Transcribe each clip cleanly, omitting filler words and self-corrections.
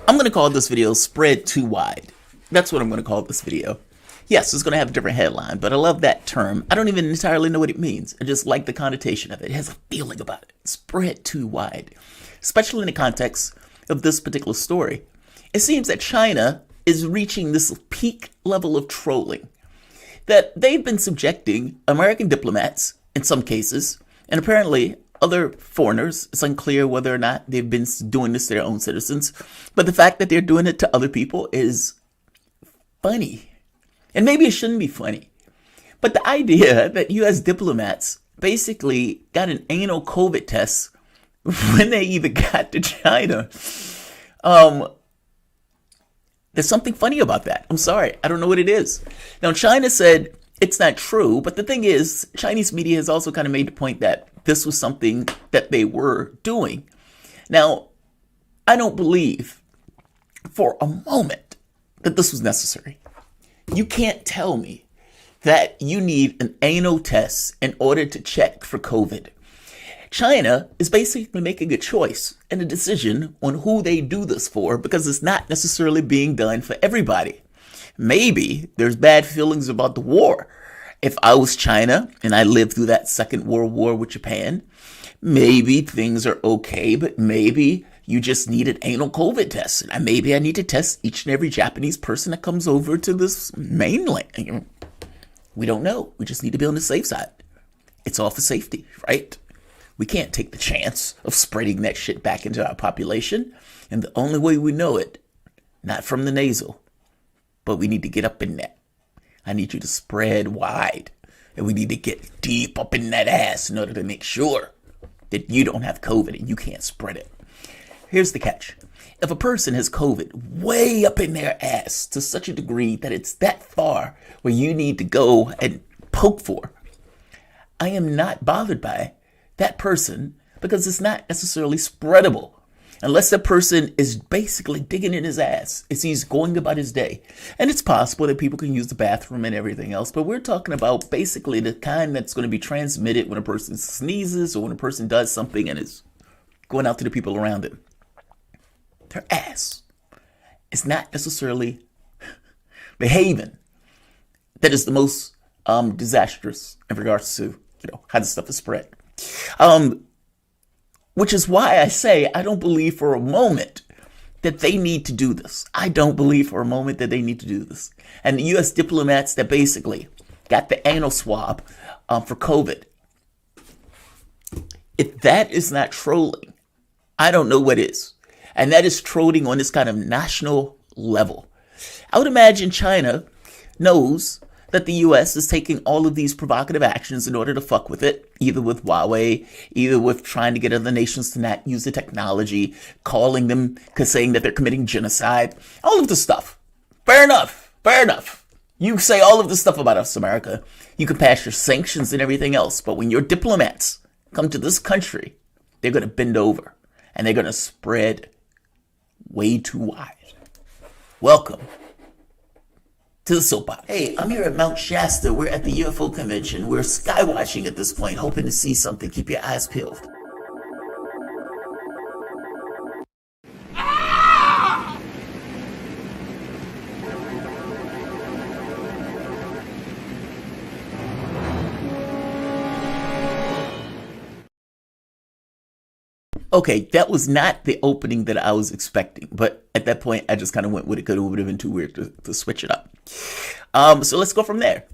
I'm going to call this video Spread Too Wide. That's what I'm going to call this video. Yes, it's going to have a different headline, but I love that term. I don't even entirely know what it means. I just like the connotation of it. It has a feeling about it. Spread too wide, especially in the context of this particular story. It seems that China is reaching this peak level of trolling that they've been subjecting American diplomats in some cases, and apparently other foreigners. It's unclear whether or not they've been doing this to their own citizens, but the fact that they're doing it to other people is funny. And maybe it shouldn't be funny. But the idea that U.S. diplomats basically got an anal COVID test when they even got to China, there's something funny about that. I'm sorry. I don't know what it is. Now, China said it's not true. But the thing is, Chinese media has also kind of made the point that this was something that they were doing. Now, I don't believe for a moment that this was necessary. You can't tell me that you need an anal test in order to check for COVID. China is basically making a choice and a decision on who they do this for because it's not necessarily being done for everybody. Maybe there's bad feelings about the war. If I was China and I lived through that Second World War with Japan, maybe things are okay, but maybe you just need an anal COVID test. And maybe I need to test each and every Japanese person that comes over to this mainland. We don't know. We just need to be on the safe side. It's all for safety, right? We can't take the chance of spreading that shit back into our population. And the only way we know it, not from the nasal, but we need to get up in that. I need you to spread wide. And we need to get deep up in that ass in order to make sure that you don't have COVID and you can't spread it. Here's the catch. If a person has COVID way up in their ass to such a degree that it's that far where you need to go and poke for, I am not bothered by that person because it's not necessarily spreadable. Unless that person is basically digging in his ass as he's going about his day. And it's possible that people can use the bathroom and everything else, but we're talking about basically the kind that's going to be transmitted when a person sneezes or when a person does something and is going out to the people around him. Their ass is not necessarily the haven that is the most disastrous in regards to how this stuff is spread. Which is why I say I don't believe for a moment that they need to do this. I don't believe for a moment that they need to do this. And the U.S. diplomats that basically got the anal swab for COVID, if that is not trolling, I don't know what is. And that is trolling on this kind of national level. I would imagine China knows that the U.S. is taking all of these provocative actions in order to fuck with it, either with Huawei, either with trying to get other nations to not use the technology, calling them, saying that they're committing genocide, all of this stuff. Fair enough. Fair enough. You say all of this stuff about us, America. You can pass your sanctions and everything else. But when your diplomats come to this country, they're going to bend over and they're going to spread way too wide. Welcome to the soapbox. Hey, I'm here at Mount Shasta. We're at the UFO convention. We're skywatching at this point, hoping to see something. Keep your eyes peeled. Okay, that was not the opening that I was expecting, but at that point, I just kind of went with it because it would have been too weird to switch it up. So let's go from there.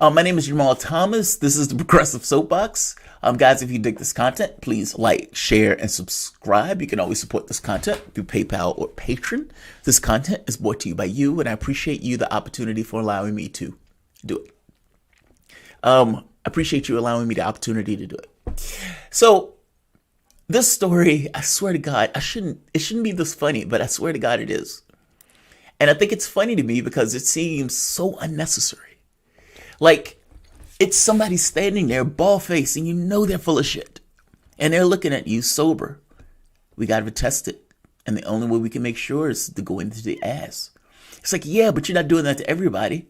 My name is Jamarl Thomas. This is the Progressive Soapbox. Guys, if you dig this content, please like, share, and subscribe. You can always support this content through PayPal or Patreon. This content is brought to you by you, and I appreciate you the opportunity for allowing me to do it. I appreciate you allowing me the opportunity to do it. So, this story, I swear to God, it shouldn't be this funny, but I swear to God it is. And I think it's funny to me because it seems so unnecessary. Like, it's somebody standing there, bald-faced, and you know they're full of shit. And they're looking at you sober. We got to test it. And the only way we can make sure is to go into the ass. It's like, yeah, but you're not doing that to everybody.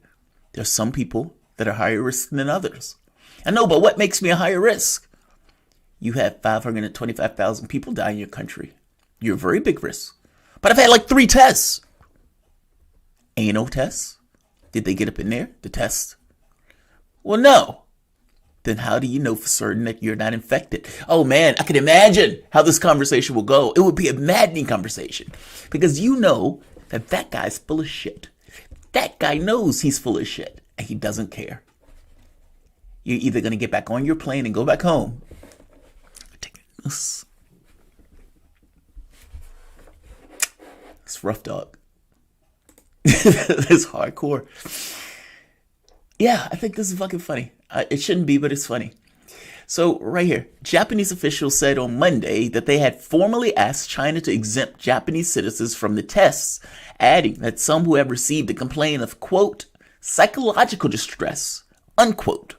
There's some people that are higher risk than others. I know, but what makes me a higher risk? You have 525,000 people die in your country. You're a very big risk. But I've had like 3 tests. Anal tests? Did they get up in there to test? Well, no. Then how do you know for certain that you're not infected? Oh man, I can imagine how this conversation will go. It would be a maddening conversation because you know that that guy's full of shit. That guy knows he's full of shit and he doesn't care. You're either going to get back on your plane and go back home. It's rough, dog. It's hardcore. Yeah, I think this is fucking funny. It shouldn't be, but it's funny. So right here, Japanese officials said on Monday that they had formally asked China to exempt Japanese citizens from the tests, adding that some who have received a complaint of, quote, psychological distress, unquote.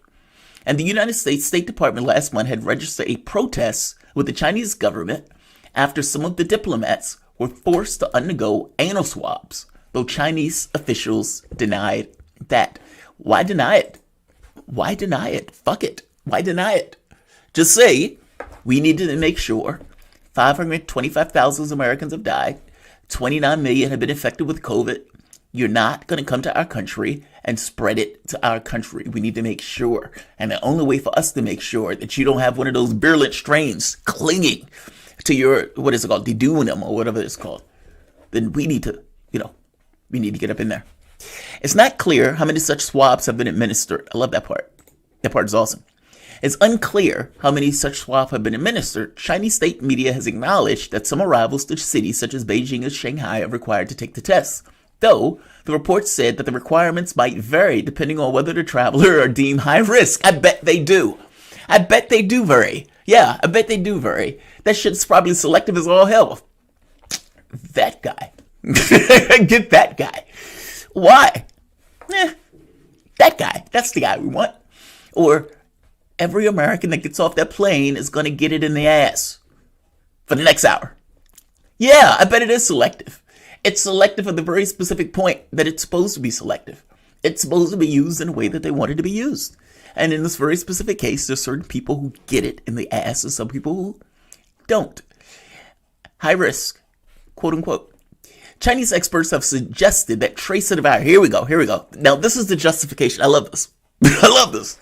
And the United States State Department last month had registered a protest with the Chinese government after some of the diplomats were forced to undergo anal swabs, though Chinese officials denied that. Why deny it? Why deny it? Fuck it. Why deny it? Just say, we needed to make sure 525,000 Americans have died, 29 million have been infected with COVID. You're not going to come to our country and spread it to our country. We need to make sure. And the only way for us to make sure that you don't have one of those virulent strains clinging to your, what is it called, deduinum or whatever it's called, then we need to, we need to get up in there. It's not clear how many such swabs have been administered. I love that part. That part is awesome. It's unclear how many such swabs have been administered. Chinese state media has acknowledged that some arrivals to cities such as Beijing and Shanghai are required to take the tests, though the report said that the requirements might vary depending on whether the traveler are deemed high risk. I bet they do. I bet they do vary. Yeah, I bet they do vary. That shit's probably selective as all hell. That guy. Get that guy. Why? That guy. That's the guy we want. Or every American that gets off that plane is going to get it in the ass for the next hour. Yeah, I bet it is selective. It's selective for the very specific point that it's supposed to be selective. It's supposed to be used in a way that they want it to be used. And in this very specific case, there's certain people who get it in the ass and some people who don't. High risk, quote unquote. Chinese experts have suggested that trace of the virus. Here we go. Now, this is the justification. I love this. I love this.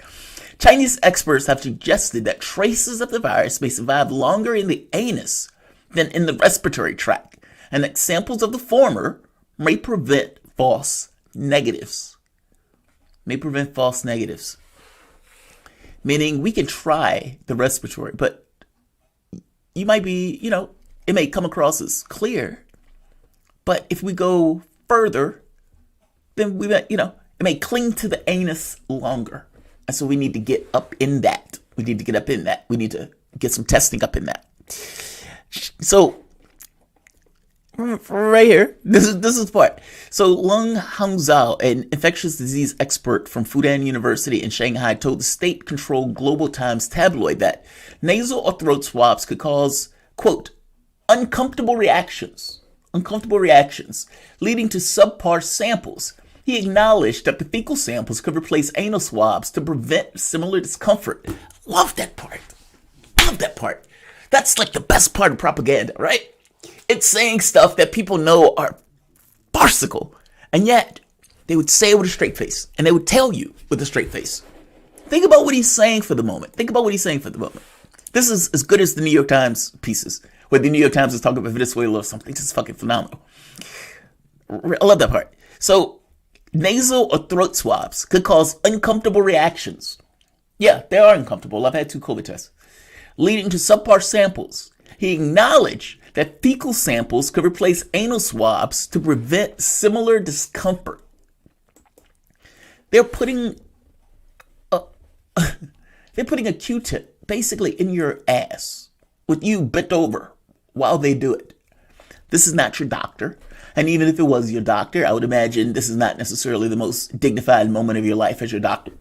Chinese experts have suggested that traces of the virus may survive longer in the anus than in the respiratory tract, and that samples of the former may prevent false negatives. Meaning we can try the respiratory, but you might be, it may come across as clear. But if we go further, then it may cling to the anus longer. And so we need to get up in that. We need to get some testing up in that. So right here, this is the part. So Lung Hangzhou, an infectious disease expert from Fudan University in Shanghai, told the state-controlled Global Times tabloid that nasal or throat swabs could cause, quote, uncomfortable reactions, leading to subpar samples. He acknowledged that the fecal samples could replace anal swabs to prevent similar discomfort. Love that part. That's like the best part of propaganda, right? It's saying stuff that people know are farcical, and yet they would say it with a straight face, and they would tell you with a straight face. Think about what he's saying for the moment. This is as good as the New York Times pieces, where the New York Times is talking about Venezuela or something. This is fucking phenomenal. I love that part. So, nasal or throat swabs could cause uncomfortable reactions. Yeah, they are uncomfortable. I've had 2 COVID tests. Leading to subpar samples. He acknowledged that fecal samples could replace anal swabs to prevent similar discomfort. They're putting a Q-tip basically in your ass with you bent over while they do it. This is not your doctor. And even if it was your doctor, I would imagine this is not necessarily the most dignified moment of your life as your doctor.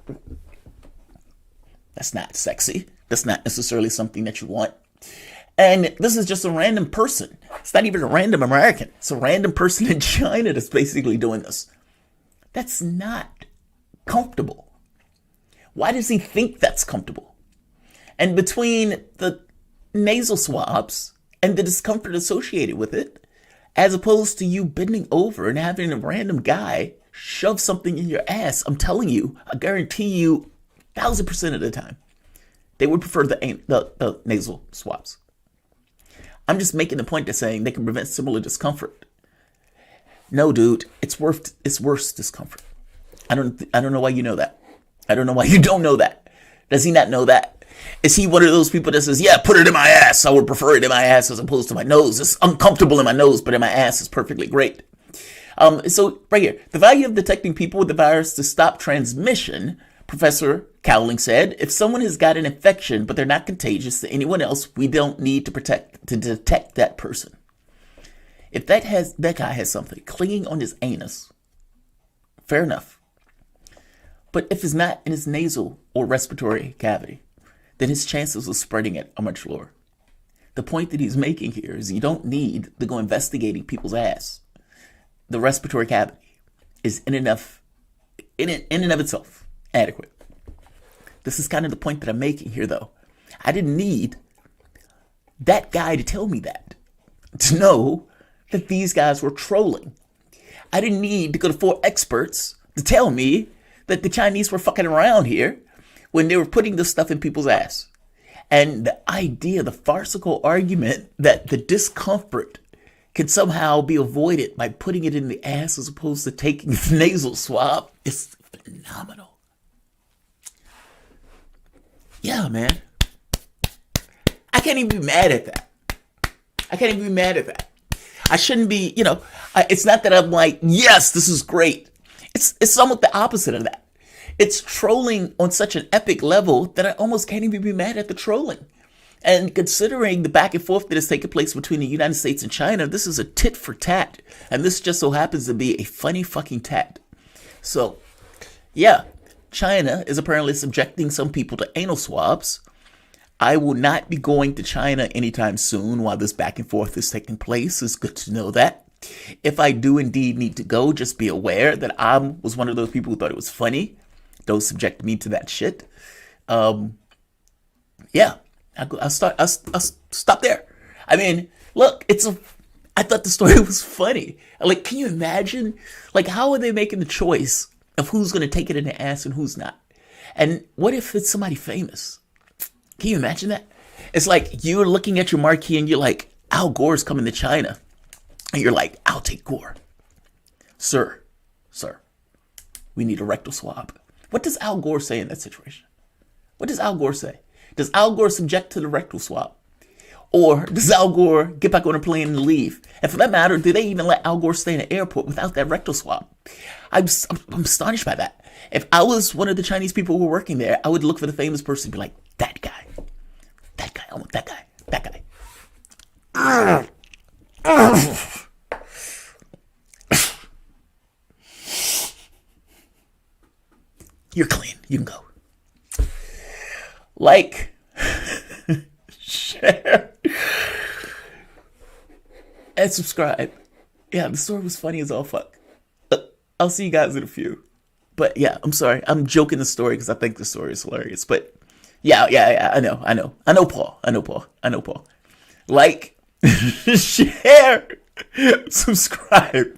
That's not sexy. That's not necessarily something that you want. And this is just a random person. It's not even a random American. It's a random person in China that's basically doing this. That's not comfortable. Why does he think that's comfortable? And between the nasal swabs and the discomfort associated with it, as opposed to you bending over and having a random guy shove something in your ass. I'm telling you, I guarantee you, 1,000% of the time, they would prefer the nasal swabs. I'm just making the point of saying they can prevent similar discomfort. No, dude, it's worse discomfort. I don't know why you know that. I don't know why you don't know that. Does he not know that? Is he one of those people that says, yeah, put it in my ass. I would prefer it in my ass as opposed to my nose. It's uncomfortable in my nose, but in my ass is perfectly great. So right here, the value of detecting people with the virus to stop transmission, Professor Cowling said, if someone has got an infection, but they're not contagious to anyone else, we don't need to detect that person. If that guy has something clinging on his anus, fair enough. But if it's not in his nasal or respiratory cavity, then his chances of spreading it are much lower. The point that he's making here is you don't need to go investigating people's ass. The respiratory cavity is in and of itself adequate. This is kind of the point that I'm making here, though. I didn't need that guy to tell me that, to know that these guys were trolling. I didn't need to go to 4 experts to tell me that the Chinese were fucking around here when they were putting this stuff in people's ass. And the idea, the farcical argument that the discomfort can somehow be avoided by putting it in the ass as opposed to taking the nasal swab is phenomenal. Yeah, man. I can't even be mad at that. I shouldn't be, it's not that I'm like, yes, this is great. It's somewhat the opposite of that. It's trolling on such an epic level that I almost can't even be mad at the trolling. And considering the back and forth that has taken place between the United States and China, this is a tit for tat. And this just so happens to be a funny fucking tat. So, yeah, China is apparently subjecting some people to anal swabs. I will not be going to China anytime soon while this back and forth is taking place. It's good to know that. If I do indeed need to go, just be aware that I was one of those people who thought it was funny. Don't subject me to that shit. Yeah, I'll stop there. I mean, look, I thought the story was funny. Like, can you imagine? Like, how are they making the choice of who's going to take it in the ass and who's not? And what if it's somebody famous? Can you imagine that? It's like you're looking at your marquee and you're like, Al Gore's coming to China. And you're like, I'll take Gore. Sir, we need a rectal swab. What does Al Gore say in that situation? What does Al Gore say? Does Al Gore subject to the rectal swab? Or does Al Gore get back on a plane and leave? And for that matter, do they even let Al Gore stay in the airport without that rectal swab? I'm astonished by that. If I was one of the Chinese people who were working there, I would look for the famous person and be like, that guy, I want that guy. You're clean. You can go. Like, share, and subscribe. Yeah, the story was funny as all fuck. I'll see you guys in a few. But yeah, I'm sorry. I'm joking the story because I think the story is hilarious. But yeah, I know Paul. Like, share, subscribe.